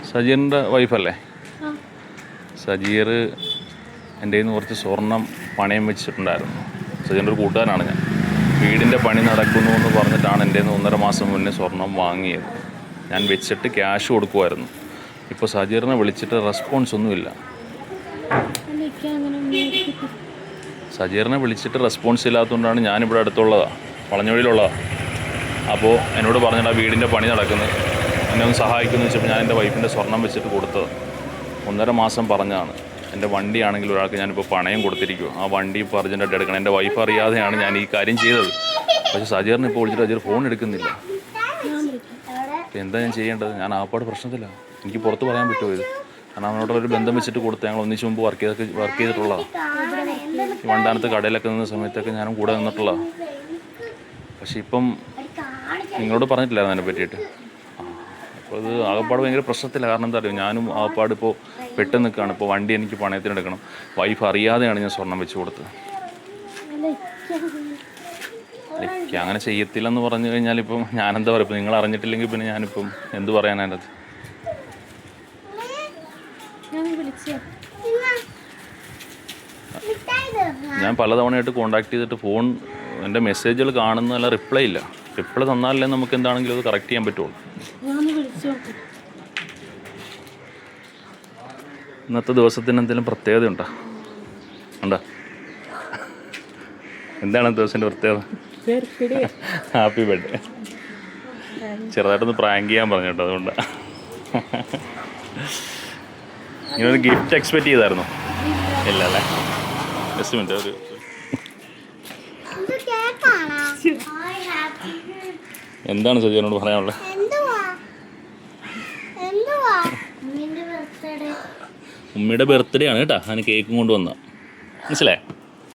സജീറിൻ്റെ വൈഫല്ലേ? സജീർ എൻ്റെ കയ്യിൽ നിന്ന് കുറച്ച് സ്വർണം പണയം വെച്ചിട്ടുണ്ടായിരുന്നു. സജീറിൻ്റെ ഒരു കൂട്ടുകാരനാണ് ഞാൻ. വീടിൻ്റെ പണി നടക്കുന്നു എന്ന് പറഞ്ഞിട്ടാണ് എൻ്റെ കയ്യിൽ നിന്ന് 1.5 മാസം മുന്നേ സ്വർണം വാങ്ങിയത്. ഞാൻ വെച്ചിട്ട് ക്യാഷ് കൊടുക്കുമായിരുന്നു. ഇപ്പോൾ സജീറിനെ വിളിച്ചിട്ട് റെസ്പോൺസ് ഒന്നുമില്ല. സജീറിനെ വിളിച്ചിട്ട് റെസ്പോൺസ് ഇല്ലാത്തതുകൊണ്ടാണ് ഞാനിവിടെ അടുത്തുള്ളതാണ്, വളഞ്ഞവഴിയിലുള്ളതാണ്. അപ്പോൾ എന്നോട് പറഞ്ഞിട്ട് ആ വീടിൻ്റെ പണി നടക്കുന്നത്, എന്നെ ഒന്ന് സഹായിക്കുമെന്ന് വെച്ചപ്പോൾ ഞാൻ എൻ്റെ വൈഫിൻ്റെ സ്വർണം വെച്ചിട്ട് കൊടുത്തത്. 1.5 മാസം പറഞ്ഞതാണ്. എൻ്റെ വണ്ടിയാണെങ്കിൽ ഒരാൾക്ക് ഞാനിപ്പോൾ പണയം കൊടുത്തിരിക്കുക. ആ വണ്ടി ഇപ്പോൾ അർജൻറ്റായിട്ട് എടുക്കണം. എൻ്റെ വൈഫ് അറിയാതെയാണ് ഞാൻ ഈ കാര്യം ചെയ്തത്. പക്ഷേ സജീറിനെ ഇപ്പോൾ വിളിച്ചിട്ട് സജീർ ഫോൺ എടുക്കുന്നില്ല. എന്താ ഞാൻ ചെയ്യേണ്ടത്? ഞാൻ ആപ്പാട് പ്രശ്നത്തിലാണ്. എനിക്ക് പുറത്ത് പറയാൻ പറ്റുമോ ഇത്? കാരണം അവനോടൊരു ബന്ധം വെച്ചിട്ട് കൊടുത്ത് ഞങ്ങൾ ഒന്നിച്ച് മുമ്പ് വർക്ക് ചെയ്തിട്ടുള്ളതാണ്. ഈ വണ്ടാനത്ത് കടയിലൊക്കെ നിന്ന സമയത്തൊക്കെ ഞാനും കൂടെ നിന്നിട്ടുള്ളതാണ്. പക്ഷെ ഇപ്പം നിങ്ങളോട് പറഞ്ഞിട്ടില്ലായിരുന്നു അതിനെ പറ്റിയിട്ട്. അപ്പോൾ ഇത് ആകപ്പാട് ഭയങ്കര പ്രശ്നത്തിലാണ്. കാരണം എന്താ അറിയുമോ, ഞാനും ആകപ്പാട് ഇപ്പോൾ പെട്ട് നിൽക്കുകയാണ്. ഇപ്പോൾ വണ്ടി എനിക്ക് പണയത്തിനെടുക്കണം. വൈഫ് അറിയാതെയാണ് ഞാൻ സ്വർണം വെച്ച് കൊടുത്തത്. എനിക്ക് അങ്ങനെ ചെയ്യത്തില്ലെന്ന് പറഞ്ഞു കഴിഞ്ഞാൽ ഇപ്പം ഞാനെന്താ പറയുക? ഇപ്പം നിങ്ങൾ അറിഞ്ഞിട്ടില്ലെങ്കിൽ പിന്നെ ഞാനിപ്പം എന്ത് പറയാനത്? ഞാൻ പലതവണയായിട്ട് കോണ്ടാക്ട് ചെയ്തിട്ട് ഫോൺ, എൻ്റെ മെസ്സേജുകൾ കാണുന്നതല്ല, റിപ്ലൈ ഇല്ല. റിപ്ലൈ തന്നാലല്ലേ നമുക്ക് എന്താണെങ്കിലും അത് കറക്റ്റ് ചെയ്യാൻ പറ്റുള്ളൂ. ഇന്നത്തെ ദിവസത്തിന് എന്തെങ്കിലും പ്രത്യേകത ഉണ്ടോ? എന്താണ് ദിവസത്തിൻ്റെ പ്രത്യേകത? Happy birthday. ചെറുതായിട്ടൊന്ന് പ്രാങ്ക് ചെയ്യാൻ പറഞ്ഞു കേട്ടോ, അതുകൊണ്ടാണ്. ഇങ്ങനൊരു ഗിഫ്റ്റ് എക്സ്പെക്റ്റ് ചെയ്തായിരുന്നു? ഇല്ല അല്ലേ? Just minute. ഒരു എന്താണ് സജീവനോട് പറയാനുള്ളത്? ഉമ്മയുടെ ബർത്ത്ഡേ ആണ് കേട്ടോ. അതിന് കേക്കും കൊണ്ടുവന്ന മനസ്സിലായി?